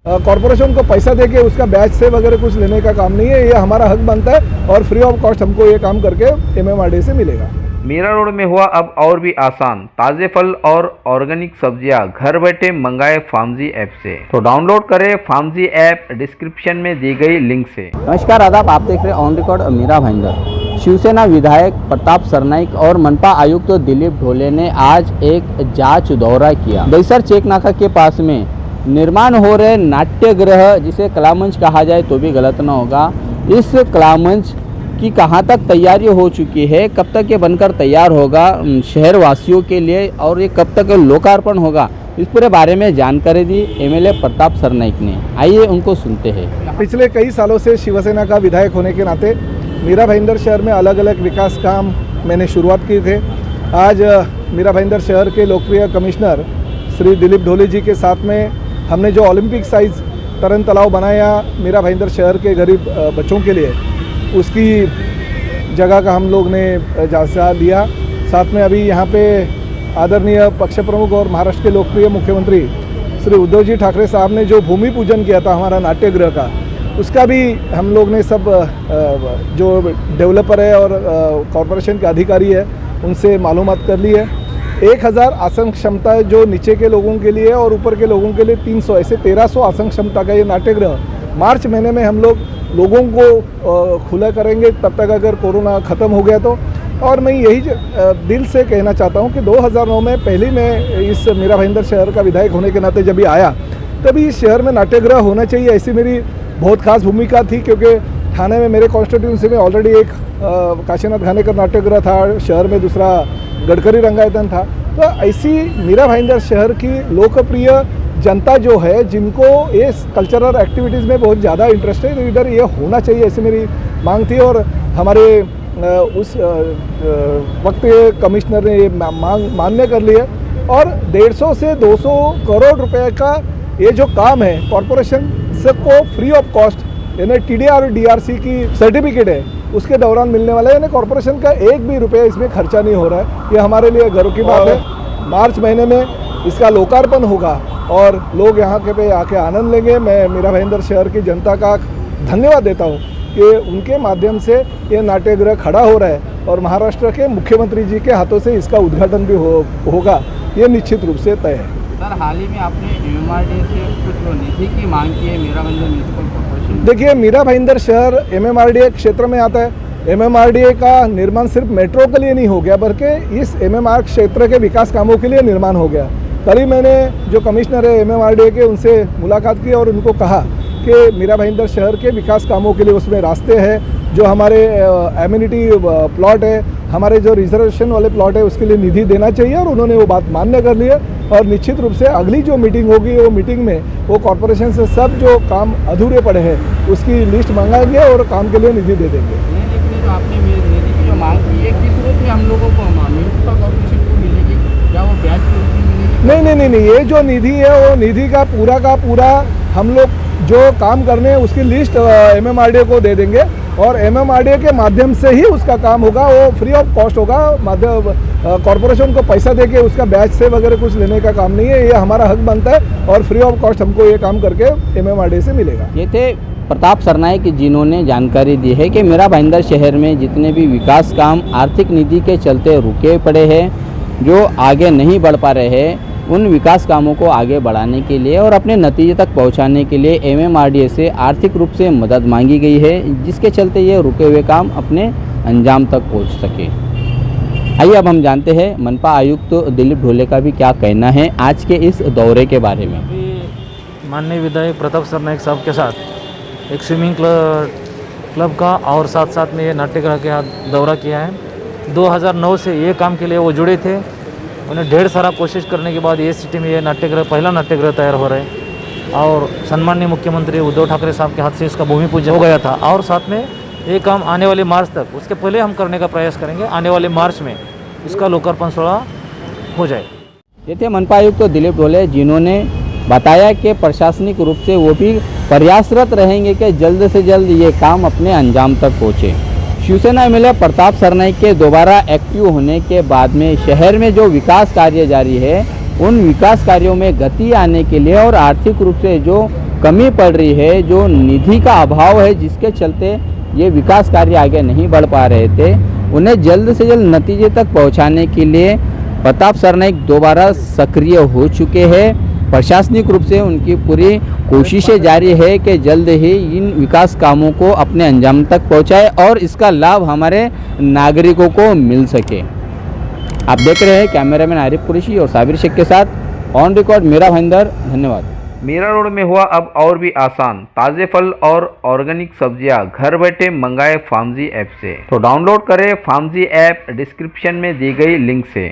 Corporation को पैसा देके उसका बैच से वगैरह कुछ लेने का काम नहीं है, ये हमारा हक बनता है और फ्री ऑफ कॉस्ट हमको ये काम करके MMRDA से मिलेगा। मीरा रोड में हुआ अब और भी आसान, ताज़े फल और ऑर्गेनिक सब्जियां घर बैठे मंगाए फार्मजी ऐप से। तो डाउनलोड करें फार्मजी ऐप डिस्क्रिप्शन में दी गई लिंक से। नमस्कार, आदाब, आप देख रहे हैं ऑन रिकॉर्ड मीरा भाईंदर। शिवसेना विधायक प्रताप सरनाईक और मनपा आयुक्त दिलीप ढोले ने आज एक जांच दौरा किया। दहीसर चेक नाका के पास में निर्माण हो रहे नाट्यगृह, जिसे कलामंच कहा जाए तो भी गलत न होगा, इस कलामंच की कहाँ तक तैयारी हो चुकी है, कब तक ये बनकर तैयार होगा शहर वासियों के लिए और ये कब तक लोकार्पण होगा, इस पूरे बारे में जानकारी दी MLA प्रताप सरनाईक ने। आइए उनको सुनते हैं। पिछले कई सालों से शिवसेना का विधायक होने के नाते मीरा भाईंदर शहर में अलग अलग विकास काम मैंने शुरुआत किए थे। आज मीरा भाईंदर शहर के लोकप्रिय कमिश्नर श्री दिलीप ढोले जी के साथ में हमने जो ओलंपिक साइज तरन तालाब बनाया मीरा भाईंदर शहर के गरीब बच्चों के लिए, उसकी जगह का हम लोग ने जायजा लिया। साथ में अभी यहाँ पे आदरणीय पक्ष प्रमुख और महाराष्ट्र के लोकप्रिय मुख्यमंत्री श्री उद्धव जी ठाकरे साहब ने जो भूमि पूजन किया था हमारा नाट्यगृह का, उसका भी हम लोग ने सब जो डेवलपर है और कॉरपोरेशन के अधिकारी है उनसे मालूमात कर ली है। 1000 आसन क्षमता है जो नीचे के लोगों के लिए और ऊपर के लोगों के लिए 300, ऐसे 1300 आसन क्षमता का ये नाट्यगृह मार्च महीने में हम लोगों को खुला करेंगे, तब तक अगर कोरोना ख़त्म हो गया तो। और मैं यही दिल से कहना चाहता हूँ कि 2009 में पहले मैं इस मीरा भाईंदर शहर का विधायक होने के नाते जब भी आया तभी इस शहर में नाट्यगृह होना चाहिए, ऐसी मेरी बहुत खास भूमिका थी। क्योंकि थाने में मेरे कॉन्स्टिट्यूंसी में ऑलरेडी एक काशीनाथ घानेकर नाट्यगृह था, शहर में दूसरा गडकरी रंगायतन था। तो ऐसी मीरा भाईंदर शहर की लोकप्रिय जनता जो है, जिनको ये कल्चरल एक्टिविटीज़ में बहुत ज़्यादा इंटरेस्ट है, तो इधर ये होना चाहिए, ऐसी मेरी मांग थी। और हमारे उस वक्त कमिश्नर ने ये मांग मान्य कर ली है और 150 से 200 करोड़ रुपए का ये जो काम है कॉरपोरेशन से को फ्री ऑफ कॉस्ट, यानी TDR और DRC की सर्टिफिकेट है उसके दौरान मिलने वाला है, यानी कॉरपोरेशन का एक भी रुपया इसमें खर्चा नहीं हो रहा है। ये हमारे लिए गर्व की बात है। मार्च महीने में इसका लोकार्पण होगा और लोग यहाँ के पे आके आनंद लेंगे। मैं मीरा भाईंदर शहर की जनता का धन्यवाद देता हूँ कि उनके माध्यम से ये नाट्यगृह खड़ा हो रहा है और महाराष्ट्र के मुख्यमंत्री जी के हाथों से इसका उद्घाटन भी होगा, ये निश्चित रूप से तय है। सर, हाल ही में आपने MMRDA से कुछ निधि की मांग की है मीरा भाईंदर म्यूनिसिपल कॉर्पोरेशन। देखिए, मीरा भाईंदर शहर MMRDA क्षेत्र में आता है। MMRDA का निर्माण सिर्फ मेट्रो के लिए नहीं हो गया, बल्कि इस MMR क्षेत्र के विकास कामों के लिए निर्माण हो गया। कल ही मैंने जो कमिश्नर है MMRDA के, उनसे मुलाकात की और उनको कहा कि मीरा भाईंदर शहर के विकास कामों के लिए उसमें रास्ते हैं, जो हमारे एमिनिटी प्लॉट है, हमारे जो रिजर्वेशन वाले प्लॉट है, उसके लिए निधि देना चाहिए और उन्होंने वो बात मान्य कर ली है। और निश्चित रूप से अगली जो मीटिंग होगी वो मीटिंग में वो कॉरपोरेशन से सब जो काम अधूरे पड़े हैं उसकी लिस्ट मंगाएंगे और काम के लिए निधि दे देंगे। जो आपने निधि की जो मांग की है, किस रूप में हम लोगों को म्यूनिसिपल कॉर्पोरेशन को मिलेगी? क्या वो ब्याज के रूप में मिलेगी? नहीं, ये जो निधि है वो निधि का पूरा हम लोग जो काम करने हैं उसकी लिस्ट MMRDA को दे देंगे और MMRDA के माध्यम से ही उसका काम होगा, वो फ्री ऑफ कॉस्ट होगा। कॉरपोरेशन को पैसा देके उसका बैच से वगैरह कुछ लेने का काम नहीं है, ये हमारा हक बनता है और फ्री ऑफ कॉस्ट हमको ये काम करके MMRDA से मिलेगा। ये थे प्रताप सरनाईक, जिन्होंने जानकारी दी है कि मीरा भाईंदर शहर में जितने भी विकास काम आर्थिक नीति के चलते रुके पड़े हैं, जो आगे नहीं बढ़ पा रहे हैं, उन विकास कामों को आगे बढ़ाने के लिए और अपने नतीजे तक पहुंचाने के लिए MMRDA से आर्थिक रूप से मदद मांगी गई है, जिसके चलते ये रुके हुए काम अपने अंजाम तक पहुंच सके। आइए अब हम जानते हैं मनपा आयुक्त दिलीप ढोले का भी क्या कहना है आज के इस दौरे के बारे में। माननीय विधायक प्रताप सरनाईक साहब के साथ एक स्विमिंग क्लब का और साथ में ये नाट्यगृह का दौरा किया है। 2009 से ये काम के लिए वो जुड़े थे। उन्हें ढेर सारा कोशिश करने के बाद ये सिटी में ये नाट्यगृह, पहला नाट्यगृह तैयार हो रहा है और सम्माननीय मुख्यमंत्री उद्धव ठाकरे साहब के हाथ से इसका भूमि पूजन हो गया था और साथ में ये काम आने वाले मार्च तक, उसके पहले हम करने का प्रयास करेंगे, आने वाले मार्च में इसका लोकार्पण हो जाए। ये थे मनपा आयुक्त दिलीप ढोले, जिन्होंने बताया कि प्रशासनिक रूप से वो भी प्रयासरत रहेंगे कि जल्द से जल्द ये काम अपने अंजाम तक पहुँचे। शिवसेना MLA प्रताप सरनाईक के दोबारा एक्टिव होने के बाद में शहर में जो विकास कार्य जारी है, उन विकास कार्यों में गति आने के लिए और आर्थिक रूप से जो कमी पड़ रही है, जो निधि का अभाव है, जिसके चलते ये विकास कार्य आगे नहीं बढ़ पा रहे थे, उन्हें जल्द से जल्द नतीजे तक पहुंचाने के लिए प्रताप सरनाइक दोबारा सक्रिय हो चुके हैं। प्रशासनिक रूप से उनकी पूरी कोशिशें जारी है कि जल्द ही इन विकास कामों को अपने अंजाम तक पहुंचाए और इसका लाभ हमारे नागरिकों को मिल सके। आप देख रहे हैं कैमरामैन आरिफ कुरैशी और साबिर शेख के साथ ऑन रिकॉर्ड मीरा भाईंदर। धन्यवाद। मीरा रोड में हुआ अब और भी आसान, ताज़े फल और ऑर्गेनिक सब्जियां घर बैठे मंगाए फार्मजी ऐप से। तो डाउनलोड करें फार्मजी ऐप डिस्क्रिप्शन में दी गई लिंक से।